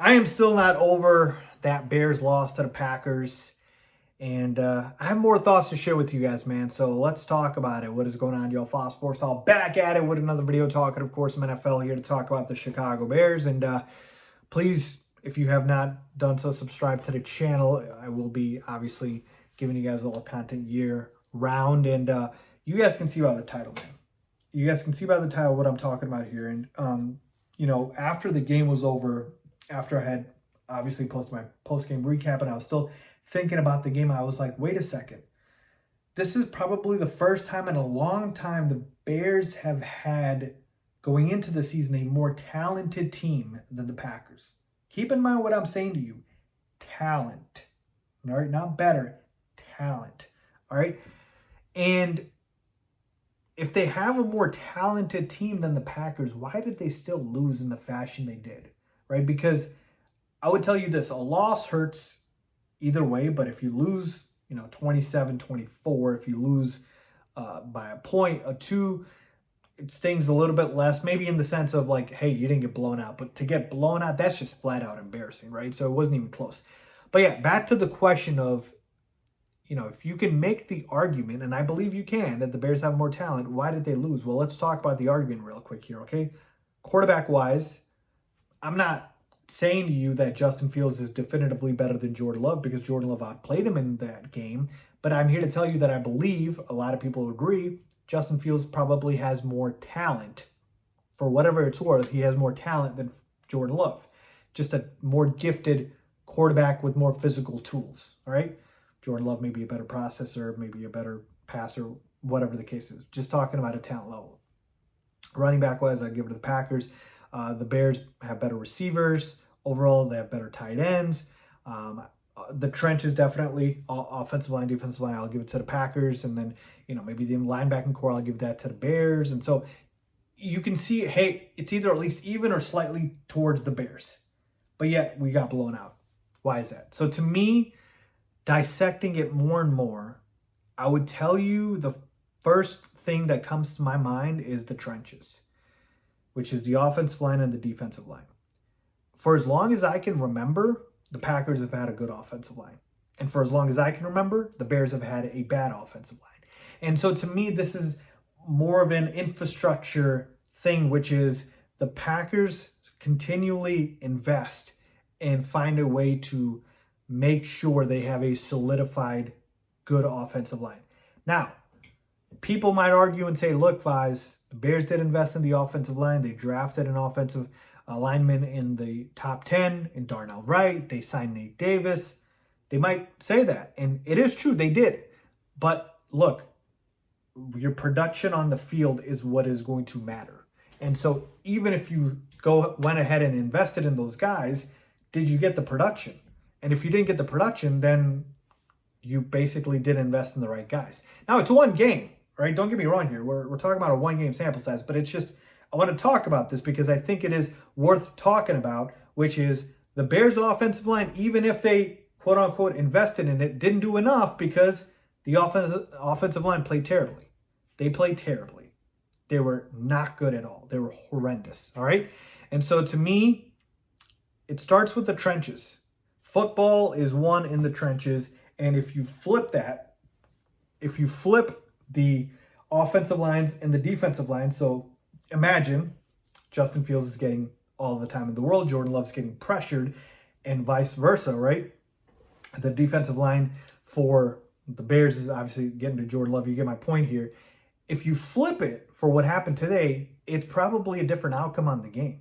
I am still not over that Bears loss to the Packers. And I have more thoughts to share with you guys, man. So let's talk about it. What is going on, y'all? Faiz Sports Talk back at it with another video talking, of course, some NFL here to talk about the Chicago Bears. And please, if you have not done so, subscribe to the channel. I will be obviously giving you guys all the content year round. And you guys can see by the title, man. You guys can see by the title what I'm talking about here. And, after the game was over, after I had obviously posted my post-game recap and I was still thinking about the game, I was like, wait a second. This is probably the first time in a long time the Bears have had, going into the season, a more talented team than the Packers. Keep in mind what I'm saying to you. Talent. All right? Not better. Talent. All right? And if they have a more talented team than the Packers, why did they still lose in the fashion they did? Right? Because I would tell you this, a loss hurts either way, but if you lose, 27-24, if you lose by a point or two, it stings a little bit less, maybe in the sense of like, hey, you didn't get blown out, but to get blown out, that's just flat out embarrassing, right? So it wasn't even close. But yeah, back to the question of, if you can make the argument, and I believe you can, that the Bears have more talent, why did they lose? Well, let's talk about the argument real quick here, okay? Quarterback-wise, I'm not saying to you that Justin Fields is definitively better than Jordan Love because Jordan Love outplayed him in that game, but I'm here to tell you that I believe, a lot of people agree, Justin Fields probably has more talent. For whatever it's worth, he has more talent than Jordan Love. Just a more gifted quarterback with more physical tools, all right? Jordan Love may be a better processor, maybe a better passer, whatever the case is. Just talking about a talent level. Running back-wise, I give it to the Packers. The Bears have better receivers. Overall, they have better tight ends. The trenches definitely, offensive line, defensive line, I'll give it to the Packers. And then, maybe the linebacking core, I'll give that to the Bears. And so you can see, hey, it's either at least even or slightly towards the Bears. But yet, we got blown out. Why is that? So to me, dissecting it more and more, I would tell you the first thing that comes to my mind is the trenches, which is the offensive line and the defensive line. For as long as I can remember, the Packers have had a good offensive line. And for as long as I can remember, the Bears have had a bad offensive line. And so to me, this is more of an infrastructure thing, which is the Packers continually invest and find a way to make sure they have a solidified, good offensive line. Now, people might argue and say, look, Faiz, the Bears did invest in the offensive line. They drafted an offensive lineman in the top 10 in Darnell Wright. They signed Nate Davis. They might say that, and it is true, they did. But look, your production on the field is what is going to matter. And so even if you went ahead and invested in those guys, did you get the production? And if you didn't get the production, then you basically didn't invest in the right guys. Now, it's one game, right? Don't get me wrong here. We're talking about a one-game sample size, but it's just, I want to talk about this because I think it is worth talking about, which is the Bears' offensive line, even if they, quote-unquote, invested in it, didn't do enough because the offensive line played terribly. They played terribly. They were not good at all. They were horrendous, all right? And so to me, it starts with the trenches. Football is won in the trenches, and if you flip that, if you flip the offensive lines and the defensive lines, so imagine Justin Fields is getting all the time in the world, Jordan Love's getting pressured, and vice versa, right? The defensive line for the Bears is obviously getting to Jordan Love. You get my point here. If you flip it for what happened today, it's probably a different outcome on the game.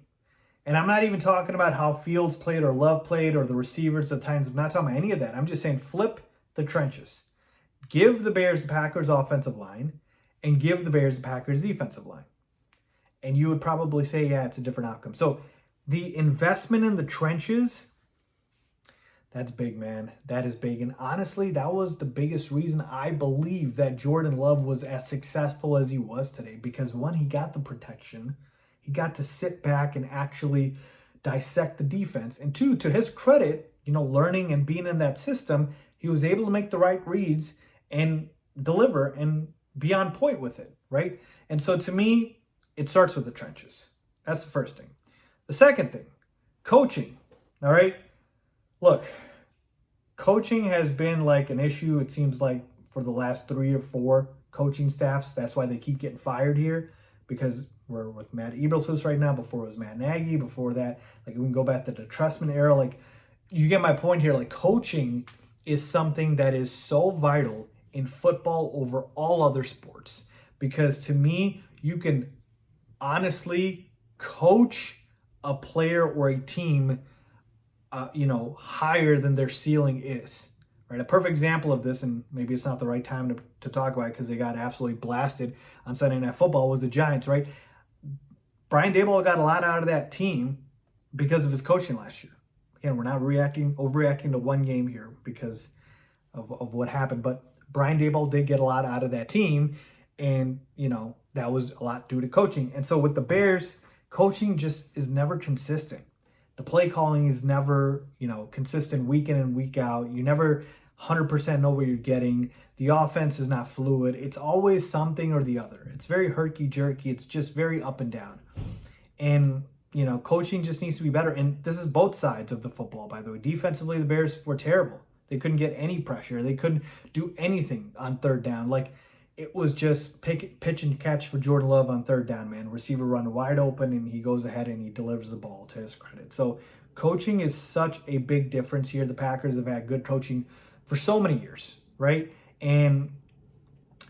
And I'm not even talking about how Fields played or Love played or the receivers at times. I'm not talking about any of that. I'm just saying flip the trenches. Give the Bears the Packers offensive line and give the Bears the Packers defensive line. And you would probably say, yeah, it's a different outcome. So the investment in the trenches, that's big, man. That is big. And honestly, that was the biggest reason I believe that Jordan Love was as successful as he was today. Because one, he got the protection. He got to sit back and actually dissect the defense. And two, to his credit, learning and being in that system, he was able to make the right reads and deliver and be on point with it, right? And so to me, it starts with the trenches. That's the first thing. The second thing, coaching. All right. Look, coaching has been like an issue, it seems like, for the last 3 or 4 coaching staffs. That's why they keep getting fired here, because we're with Matt Eberflus right now. Before it was Matt Nagy. Before that, like, we can go back to the Trestman era. Like, you get my point here. Like, coaching is something that is so vital in football over all other sports, because to me, you can honestly coach a player or a team higher than their ceiling is. Right? A perfect example of this, and maybe it's not the right time to talk about it because they got absolutely blasted on Sunday Night Football, was the Giants, right? Brian Daboll got a lot out of that team because of his coaching last year. Again, we're not overreacting to one game here because of what happened, but Brian Daboll did get a lot out of that team, and, that was a lot due to coaching. And so with the Bears, coaching just is never consistent. The play calling is never, consistent week in and week out. You never 100% know what you're getting. The offense is not fluid. It's always something or the other. It's very herky-jerky. It's just very up and down. And, coaching just needs to be better. And this is both sides of the football, by the way. Defensively, the Bears were terrible. They couldn't get any pressure. They couldn't do anything on third down. Like, it was just pitch and catch for Jordan Love on third down, man. Receiver run wide open, and he goes ahead and he delivers the ball, to his credit. So coaching is such a big difference here. The Packers have had good coaching for so many years, right? And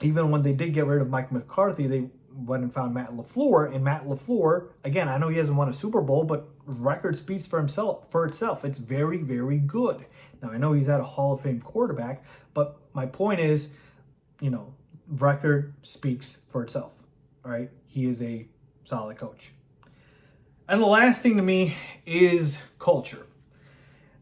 even when they did get rid of Mike McCarthy, they went and found Matt LaFleur. And Matt LaFleur, again, I know he hasn't won a Super Bowl, but record speaks for itself. It's very, very good. Now, I know he's had a Hall of Fame quarterback, but my point is, record speaks for itself. All right. He is a solid coach. And the last thing to me is culture.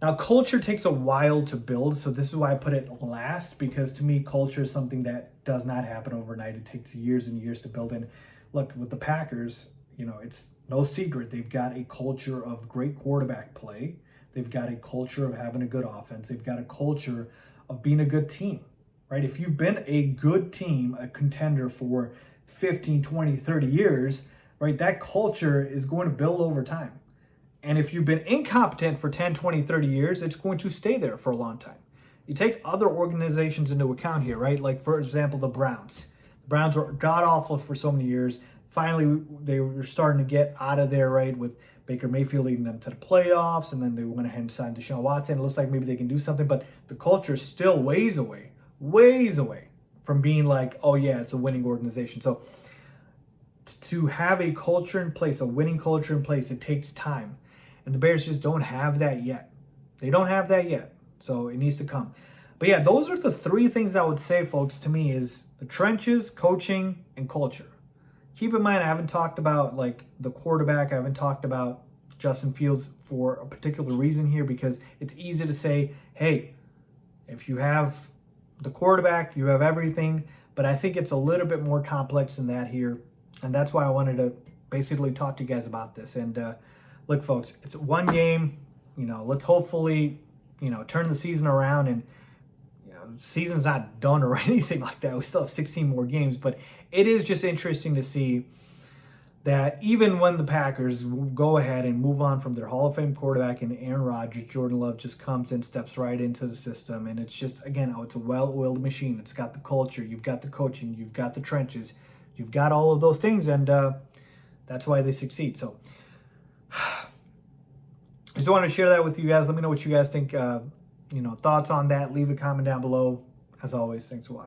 Now, culture takes a while to build. So this is why I put it last, because to me, culture is something that does not happen overnight. It takes years and years to build. And look, with the Packers, it's no secret. They've got a culture of great quarterback play. They've got a culture of having a good offense. They've got a culture of being a good team. Right? If you've been a good team, a contender for 15, 20, 30 years, right, that culture is going to build over time. And if you've been incompetent for 10, 20, 30 years, it's going to stay there for a long time. You take other organizations into account here, right? Like, for example, the Browns. The Browns were god-awful for so many years. Finally, they were starting to get out of there, right, with Baker Mayfield leading them to the playoffs, and then they went ahead and signed Deshaun Watson. It looks like maybe they can do something, but the culture is still ways away from being like, oh yeah, it's a winning organization. So to have a culture in place, a winning culture in place, it takes time. And the Bears just don't have that yet. They don't have that yet. So it needs to come. But yeah, those are the 3 things I would say, folks, to me, is the trenches, coaching, and culture. Keep in mind, I haven't talked about like the quarterback. I haven't talked about Justin Fields for a particular reason here, because it's easy to say, hey, if you have the quarterback, you have everything. But I think it's a little bit more complex than that here. And that's why I wanted to basically talk to you guys about this. And look, folks, it's one game. Let's hopefully, turn the season around. And the season's not done or anything like that. We still have 16 more games. But it is just interesting to see that even when the Packers go ahead and move on from their Hall of Fame quarterback and Aaron Rodgers, Jordan Love just comes in, steps right into the system. And it's just, again, it's a well-oiled machine. It's got the culture. You've got the coaching. You've got the trenches. You've got all of those things. And that's why they succeed. So I just wanted to share that with you guys. Let me know what you guys think. Thoughts on that. Leave a comment down below. As always, thanks for watching.